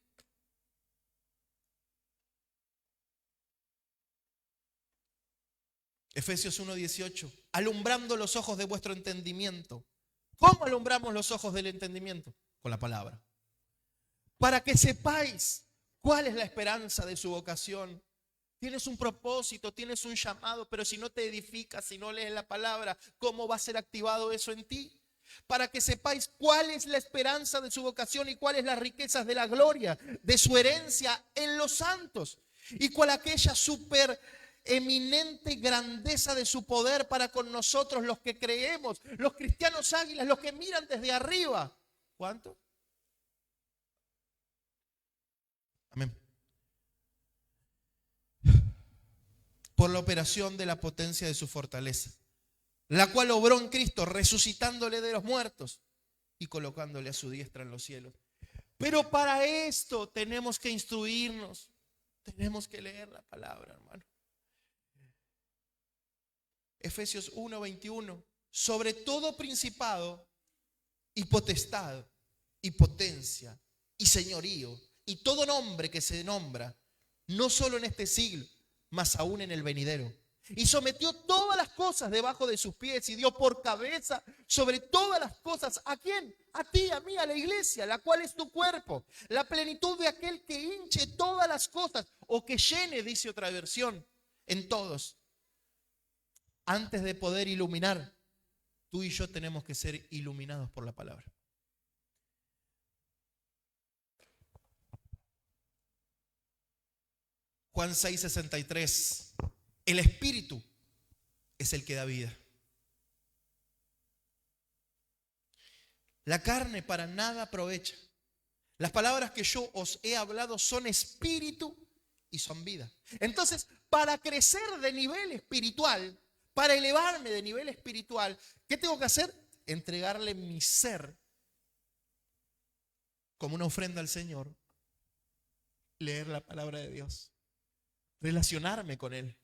Efesios 1:18, alumbrando los ojos de vuestro entendimiento. ¿Cómo alumbramos los ojos del entendimiento? Con la palabra. Para que sepáis cuál es la esperanza de su vocación. Tienes un propósito, tienes un llamado, pero si no te edificas, si no lees la palabra, ¿cómo va a ser activado eso en ti? Para que sepáis cuál es la esperanza de su vocación y cuáles las riquezas de la gloria, de su herencia en los santos. Y cuál aquella supereminente grandeza de su poder para con nosotros los que creemos, los cristianos águilas, los que miran desde arriba. ¿Cuánto? Amén. Por la operación de la potencia de su fortaleza, la cual obró en Cristo, resucitándole de los muertos y colocándole a su diestra en los cielos. Pero para esto tenemos que instruirnos, tenemos que leer la palabra, hermano. Efesios 1:21, sobre todo principado y potestad y potencia y señorío y todo nombre que se nombra, no solo en este siglo, mas aún en el venidero. Y sometió todas las cosas debajo de sus pies y dio por cabeza sobre todas las cosas. ¿A quién? A ti, a mí, a la iglesia, la cual es tu cuerpo. La plenitud de aquel que hinche todas las cosas o que llene, dice otra versión, en todos. Antes de poder iluminar, tú y yo tenemos que ser iluminados por la palabra. Juan 6:63. El Espíritu es el que da vida. La carne para nada aprovecha. Las palabras que yo os he hablado son espíritu y son vida. Entonces, para crecer de nivel espiritual, para elevarme de nivel espiritual, ¿qué tengo que hacer? Entregarle mi ser como una ofrenda al Señor. Leer la palabra de Dios. Relacionarme con Él.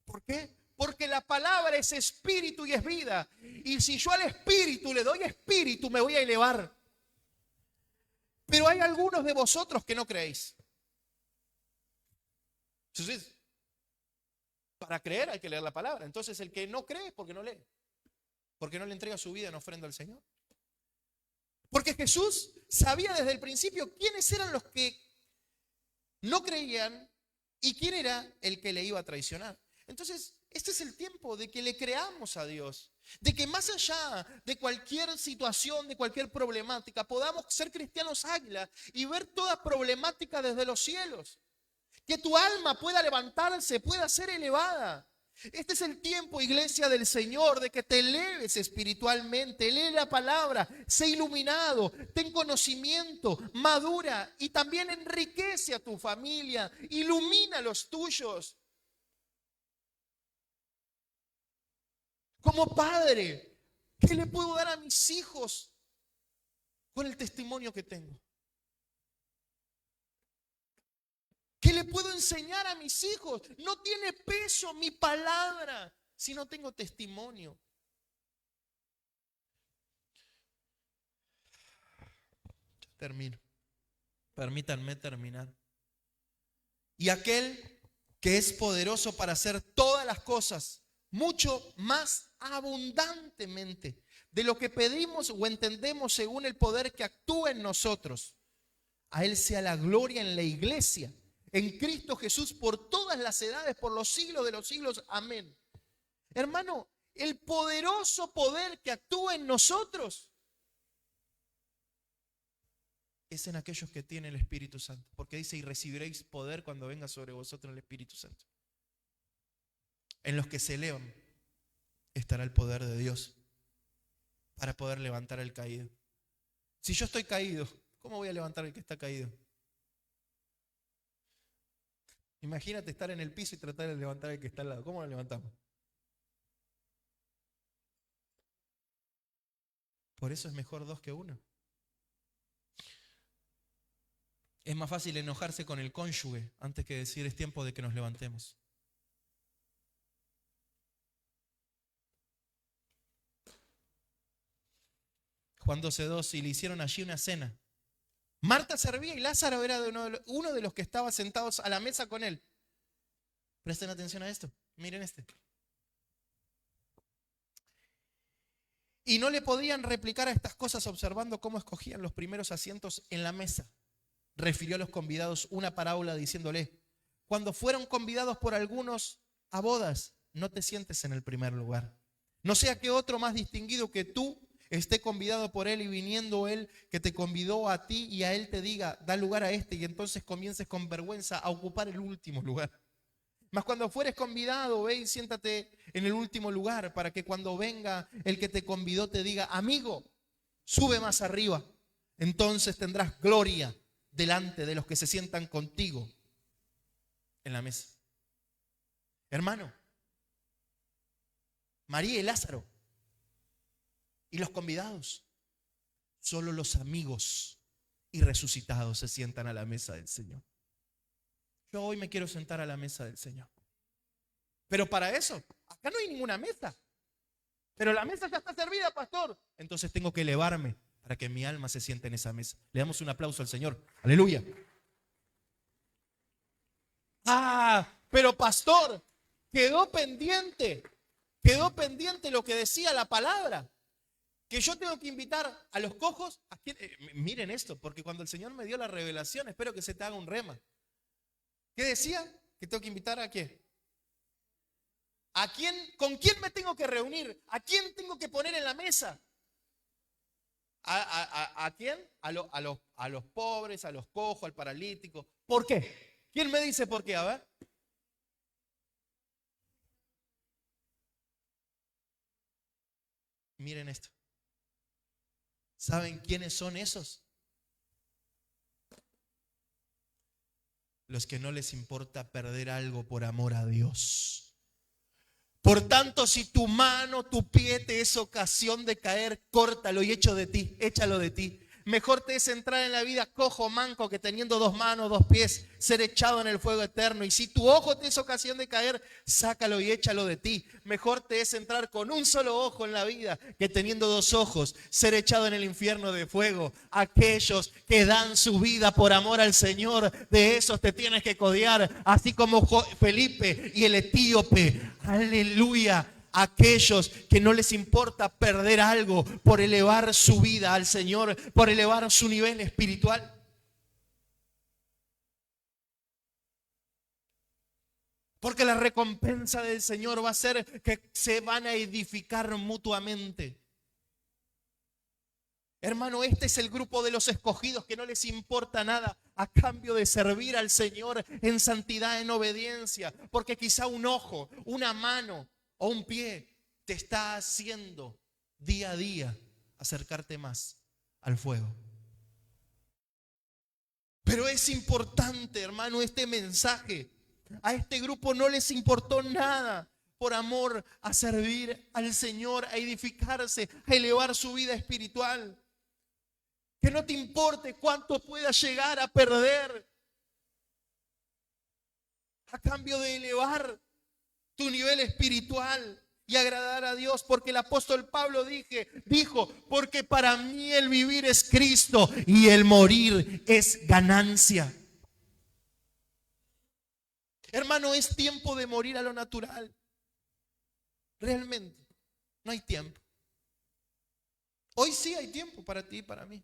¿Por qué? Porque la palabra es espíritu y es vida. Y si yo al espíritu le doy espíritu, me voy a elevar. Pero hay algunos de vosotros que no creéis. Entonces, para creer hay que leer la palabra. Entonces el que no cree es porque no lee. Porque no le entrega su vida en ofrenda al Señor. Porque Jesús sabía desde el principio quiénes eran los que no creían ¿Y quién era el que le iba a traicionar? Entonces, este es el tiempo de que le creamos a Dios. De que más allá de cualquier situación, de cualquier problemática, podamos ser cristianos águila y ver toda problemática desde los cielos. Que tu alma pueda levantarse, pueda ser elevada. Este es el tiempo, iglesia del Señor, de que te eleves espiritualmente. Lee la palabra, sé iluminado, ten conocimiento, madura y también enriquece a tu familia, ilumina a los tuyos. Como padre, ¿qué le puedo dar a mis hijos con el testimonio que tengo? ¿Qué le puedo enseñar a mis hijos? No tiene peso mi palabra si no tengo testimonio. Termino. Permítanme terminar. Y aquel que es poderoso para hacer todas las cosas mucho más abundantemente de lo que pedimos o entendemos según el poder que actúa en nosotros. A Él sea la gloria en la iglesia, en Cristo Jesús, por todas las edades, por los siglos de los siglos. Amén. Hermano, el poderoso poder que actúa en nosotros es en aquellos que tienen el Espíritu Santo. Porque dice, y recibiréis poder cuando venga sobre vosotros el Espíritu Santo. En los que se elevan estará el poder de Dios para poder levantar al caído. Si yo estoy caído, ¿cómo voy a levantar al que está caído? Imagínate estar en el piso y tratar de levantar al que está al lado. ¿Cómo lo levantamos? Por eso es mejor dos que uno. Es más fácil enojarse con el cónyuge antes que decir es tiempo de que nos levantemos. Juan 12:2, y le hicieron allí una cena. Marta servía y Lázaro era uno de los que estaba sentados a la mesa con él. Presten atención a esto. Miren este. Y no le podían replicar a estas cosas observando cómo escogían los primeros asientos en la mesa. Refirió a los convidados una parábola diciéndole, cuando fueron convidados por algunos a bodas, no te sientes en el primer lugar. No sea que otro más distinguido que tú esté convidado por él y viniendo él que te convidó a ti y a él te diga, da lugar a este, y entonces comiences con vergüenza a ocupar el último lugar. Mas cuando fueres convidado, ve y siéntate en el último lugar para que cuando venga el que te convidó te diga, amigo, sube más arriba. Entonces tendrás gloria delante de los que se sientan contigo en la mesa. Hermano, María y Lázaro y los convidados, solo los amigos y resucitados se sientan a la mesa del Señor. Yo hoy me quiero sentar a la mesa del Señor. Pero para eso, acá no hay ninguna mesa. Pero la mesa ya está servida, pastor. Entonces tengo que elevarme para que mi alma se siente en esa mesa. Le damos un aplauso al Señor. Aleluya. Pero pastor, quedó pendiente lo que decía la palabra. Que yo tengo que invitar a los cojos. Miren esto, porque cuando el Señor me dio la revelación, espero que se te haga un rema. ¿Qué decía? Que tengo que invitar a quién. ¿A quién? ¿Con quién me tengo que reunir? ¿A quién tengo que poner en la mesa? ¿A quién? A los pobres, a los cojos, al paralítico. ¿Por qué? ¿Quién me dice por qué? A ver. Miren esto. ¿Saben quiénes son esos? Los que no les importa perder algo por amor a Dios. Por tanto, si tu mano, tu pie te es ocasión de caer, córtalo y échalo de ti. Mejor te es entrar en la vida cojo, manco, que teniendo dos manos, dos pies, ser echado en el fuego eterno. Y si tu ojo te es ocasión de caer, sácalo y échalo de ti. Mejor te es entrar con un solo ojo en la vida, que teniendo dos ojos, ser echado en el infierno de fuego. Aquellos que dan su vida por amor al Señor, de esos te tienes que codear, así como Felipe y el etíope. Aleluya. Aquellos que no les importa perder algo por elevar su vida al Señor, por elevar su nivel espiritual. Porque la recompensa del Señor va a ser que se van a edificar mutuamente. Hermano, este es el grupo de los escogidos que no les importa nada a cambio de servir al Señor en santidad, en obediencia. Porque quizá un ojo, una mano o un pie te está haciendo día a día acercarte más al fuego. Pero es importante, hermano, este mensaje. A este grupo no les importó nada por amor a servir al Señor, a edificarse, a elevar su vida espiritual. Que no te importe cuánto puedas llegar a perder a cambio de elevar tu nivel espiritual y agradar a Dios. Porque el apóstol Pablo dijo, porque para mí el vivir es Cristo y el morir es ganancia. Hermano, es tiempo de morir a lo natural. Realmente, no hay tiempo. Hoy sí hay tiempo para ti y para mí.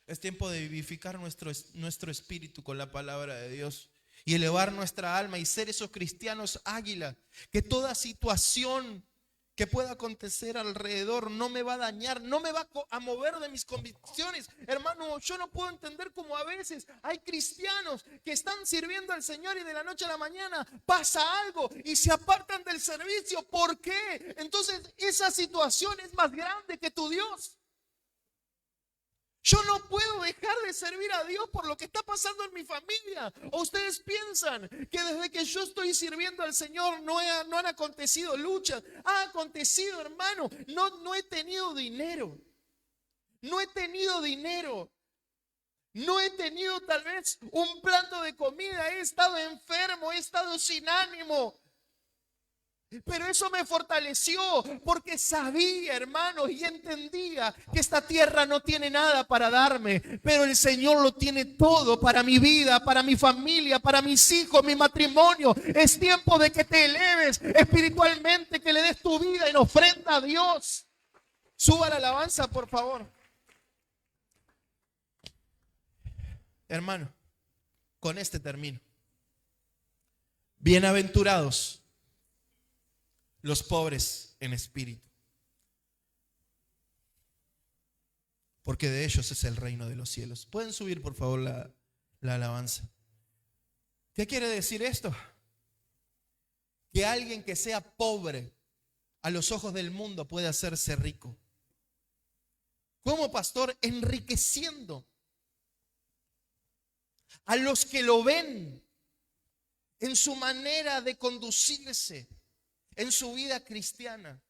Es tiempo de vivificar nuestro espíritu con la palabra de Dios y elevar nuestra alma y ser esos cristianos águila, que toda situación que pueda acontecer alrededor no me va a dañar, no me va a mover de mis convicciones. Hermano, yo no puedo entender cómo a veces hay cristianos que están sirviendo al Señor y de la noche a la mañana pasa algo y se apartan del servicio. ¿Por qué? Entonces esa situación es más grande que tu Dios. Yo no puedo dejar de servir a Dios por lo que está pasando en mi familia. ¿O ustedes piensan que desde que yo estoy sirviendo al Señor no han acontecido luchas? Ha acontecido, hermano. No he tenido dinero. No he tenido dinero. No he tenido tal vez un plato de comida. He estado enfermo, he estado sin ánimo. Pero eso me fortaleció porque sabía, hermanos, y entendía que esta tierra no tiene nada para darme, pero el Señor lo tiene todo para mi vida, para mi familia, para mis hijos, mi matrimonio. Es tiempo de que te eleves espiritualmente, que le des tu vida en ofrenda a Dios. Suba la alabanza, por favor. Hermano, con este termino. Bienaventurados los pobres en espíritu, porque de ellos es el reino de los cielos. ¿Pueden subir, por favor, la alabanza? ¿Qué quiere decir esto? Que alguien que sea pobre a los ojos del mundo puede hacerse rico. ¿Cómo, pastor? Enriqueciendo a los que lo ven en su manera de conducirse, en su vida cristiana,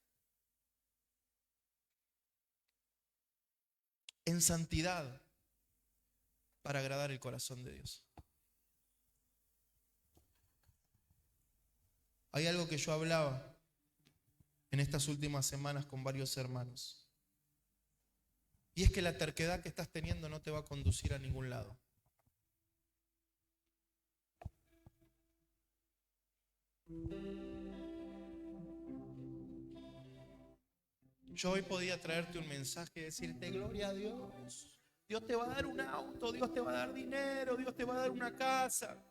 en santidad, para agradar el corazón de Dios. Hay algo que yo hablaba en estas últimas semanas con varios hermanos, y es que la terquedad que estás teniendo no te va a conducir a ningún lado. Yo hoy podía traerte un mensaje y decirte: gloria a Dios. Dios te va a dar un auto, Dios te va a dar dinero, Dios te va a dar una casa.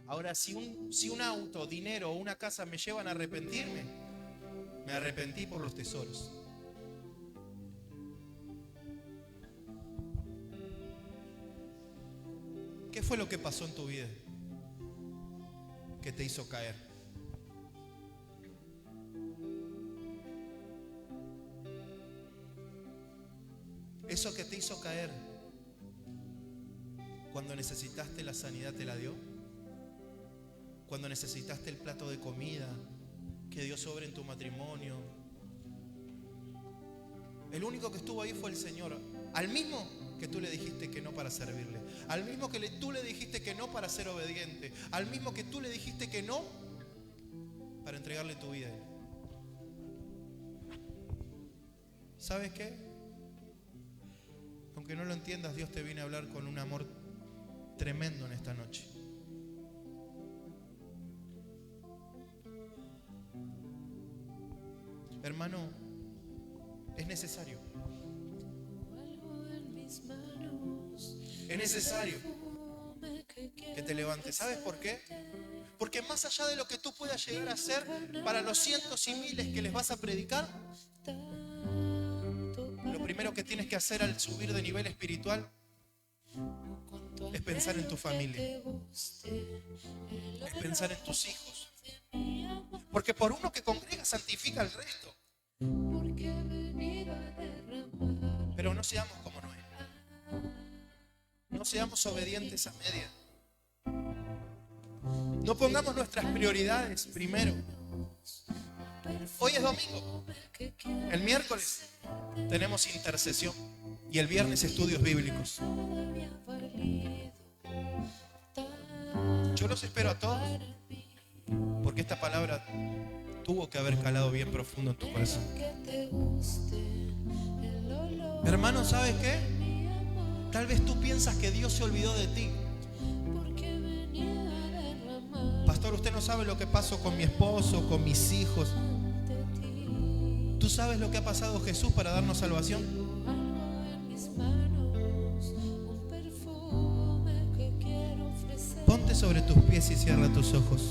Ahora, si un auto, dinero o una casa me llevan a arrepentirme, me arrepentí por los tesoros. ¿Qué fue lo que pasó en tu vida que te hizo caer? Eso que te hizo caer cuando necesitaste la sanidad, ¿te la dio? Cuando necesitaste el plato de comida que dio sobre en tu matrimonio. El único que estuvo ahí fue el Señor. Al mismo que tú le dijiste que no para servirle. Al mismo que tú le dijiste que no para ser obediente. Al mismo que tú le dijiste que no para entregarle tu vida a Él. ¿Sabes qué? Aunque no lo entiendas, Dios te viene a hablar con un amor tremendo en esta noche. Hermano, es necesario. Algo en mis manos Es necesario que te levantes. ¿Sabes por qué? Porque más allá de lo que tú puedas llegar a hacer para los cientos y miles que les vas a predicar, lo primero que tienes que hacer al subir de nivel espiritual es pensar en tu familia, es pensar en tus hijos. Porque por uno que congrega santifica al resto. Pero no seamos como Noé. No seamos obedientes a media. No pongamos nuestras prioridades primero. Hoy es domingo. El miércoles tenemos intercesión. Y el viernes estudios bíblicos. Yo los espero a todos. Porque esta palabra tuvo que haber calado bien profundo en tu corazón. Hermano, ¿sabes qué? Tal vez tú piensas que Dios se olvidó de ti. Pastor, usted no sabe lo que pasó con mi esposo, con mis hijos. ¿Tú sabes lo que ha pasado Jesús para darnos salvación? Ponte sobre tus pies y cierra tus ojos.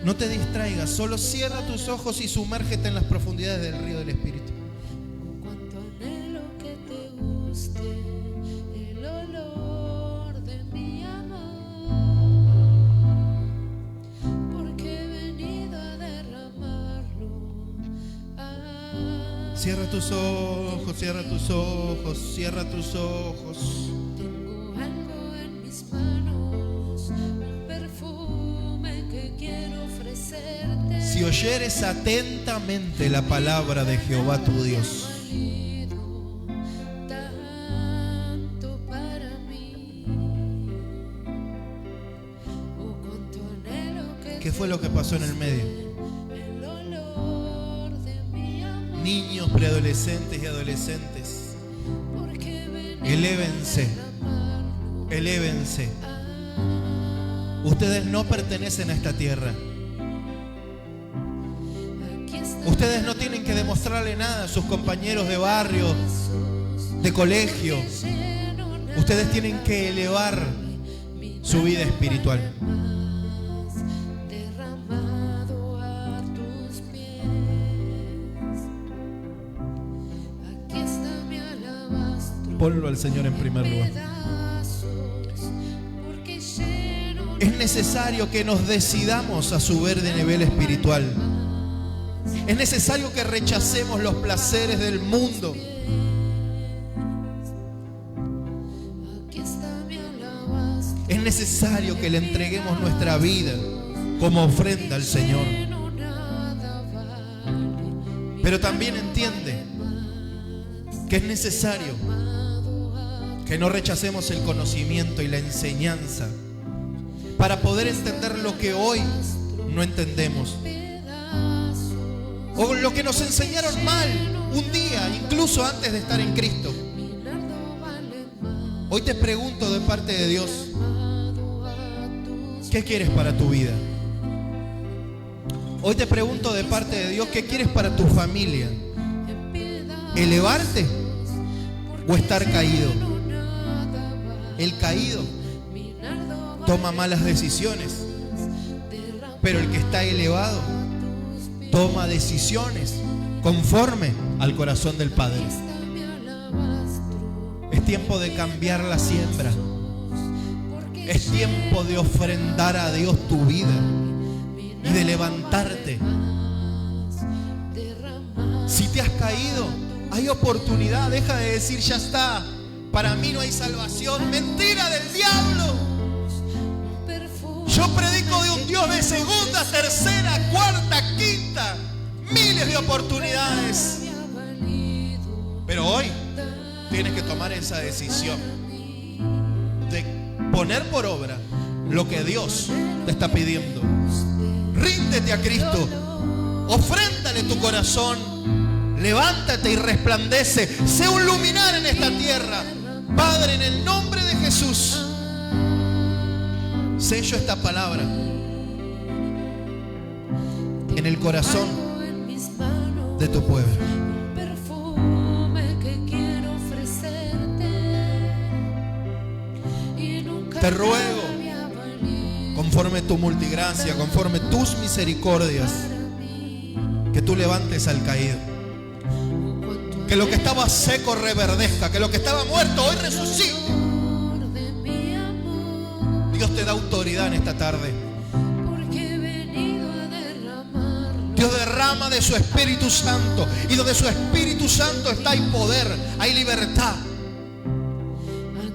No te distraigas, solo cierra tus ojos y sumérgete en las profundidades del río del Espíritu. Cierra tus ojos, cierra tus ojos, cierra tus ojos. Tengo algo en mis manos, un perfume que quiero ofrecerte. Si oyeres atentamente la palabra de Jehová tu Dios. Tanto para mí. Oh, cuánto anhelo que ¿Qué fue lo que pasó en el medio? el olor de mi amor. Niños, preadolescentes y adolescentes, elévense, elévense. Ustedes no pertenecen a esta tierra. Ustedes no tienen que demostrarle nada a sus compañeros de barrio, de colegio. Ustedes tienen que elevar su vida espiritual. Ponlo al Señor en primer lugar. Es necesario que nos decidamos a subir de nivel espiritual. Es necesario que rechacemos los placeres del mundo. Es necesario que le entreguemos nuestra vida como ofrenda al Señor. Pero también entiende que es necesario que no rechacemos el conocimiento y la enseñanza para poder entender lo que hoy no entendemos, o lo que nos enseñaron mal un día, incluso antes de estar en Cristo. Hoy te pregunto de parte de Dios, ¿qué quieres para tu vida? Hoy te pregunto de parte de Dios, ¿qué quieres para tu familia? ¿Elevarte o estar caído? El caído toma malas decisiones, pero el que está elevado toma decisiones conforme al corazón del Padre. Es tiempo de cambiar la siembra. Es tiempo de ofrendar a Dios tu vida y de levantarte. Si te has caído, hay oportunidad. Deja de decir ya está, para mí no hay salvación. Mentira del diablo. Yo predico de un Dios de segunda, tercera, cuarta, quinta, miles de oportunidades. Pero hoy tienes que tomar esa decisión de poner por obra lo que Dios te está pidiendo. Ríndete a Cristo, ofréndale tu corazón, levántate y resplandece, sé un luminar en esta tierra. Padre, en el nombre de Jesús, sello esta palabra en el corazón de tu pueblo. Te ruego, conforme tu multigracia, conforme tus misericordias, que tú levantes al caído. Que lo que estaba seco reverdezca, que lo que estaba muerto hoy resucite. Dios te da autoridad en esta tarde. Dios derrama de su Espíritu Santo, y donde su Espíritu Santo está hay poder, hay libertad.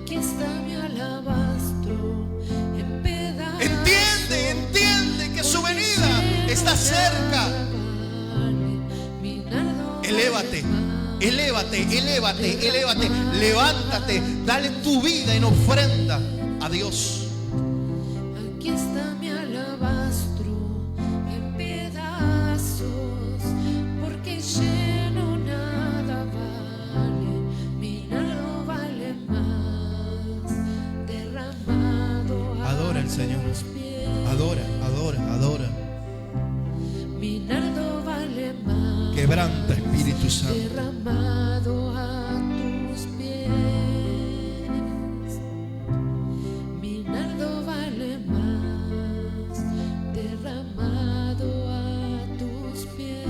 Aquí está mi alabastro en pedazos. Entiende que su venida está cerca. Elévate, levántate, dale tu vida en ofrenda a Dios. Aquí está mi alabastro en pedazos, porque lleno nada vale, mi nardo vale más, derramado. Adora al Señor, adora. Mi nardo vale más, Quebranta, Espíritu Santo. derramado a tus pies. Mi nardo vale más, derramado a tus pies.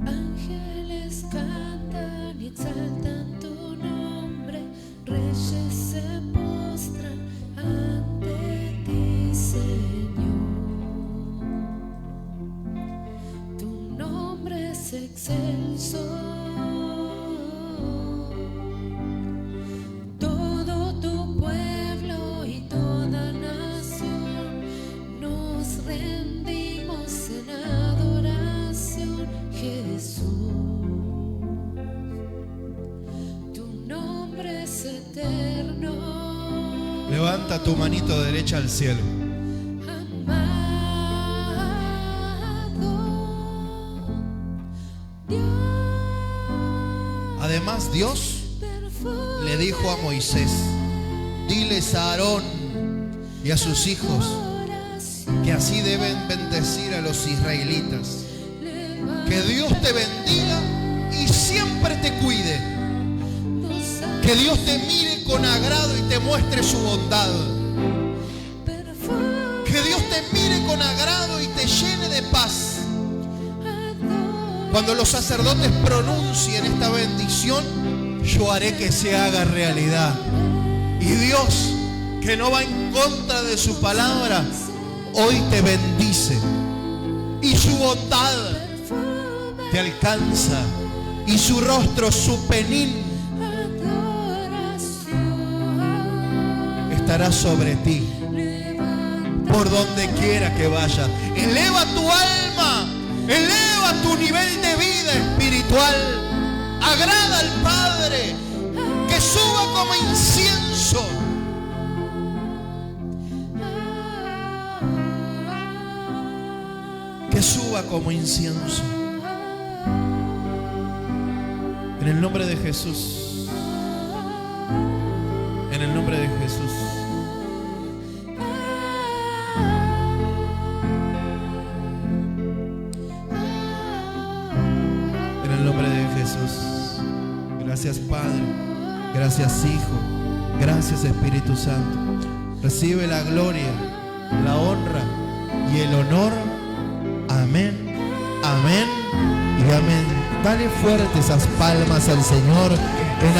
Ángeles cantan y exaltan tu nombre, reyes se postran ante ti, Señor. Tu nombre es excelso. Todo tu pueblo y toda nación nos rendimos en adoración, Jesús. Tu nombre es eterno. Levanta tu manito derecha al cielo. Además, Dios le dijo a Moisés: diles a Aarón y a sus hijos que así deben bendecir a los israelitas. Que Dios te bendiga y siempre te cuide. Que Dios te mire con agrado y te muestre su bondad. Que Dios te mire con agrado y te llene de paz. Cuando los sacerdotes pronuncien esta bendición, yo haré que se haga realidad. Y Dios, que no va en contra de su palabra, hoy te bendice. Y su bondad te alcanza. Y su rostro, su penín, estará sobre ti. Por donde quiera que vayas. Eleva tu alma. Eleva tu nivel de vida espiritual. Agrada al Padre. Que suba como incienso. Que suba como incienso. En el nombre de Jesús. En el nombre de Jesús. En el nombre de Jesús. Gracias, Padre. Gracias, Hijo. Gracias, Espíritu Santo. Recibe la gloria, la honra y el honor. Amén, amén y amén. Dale fuerte esas palmas al Señor en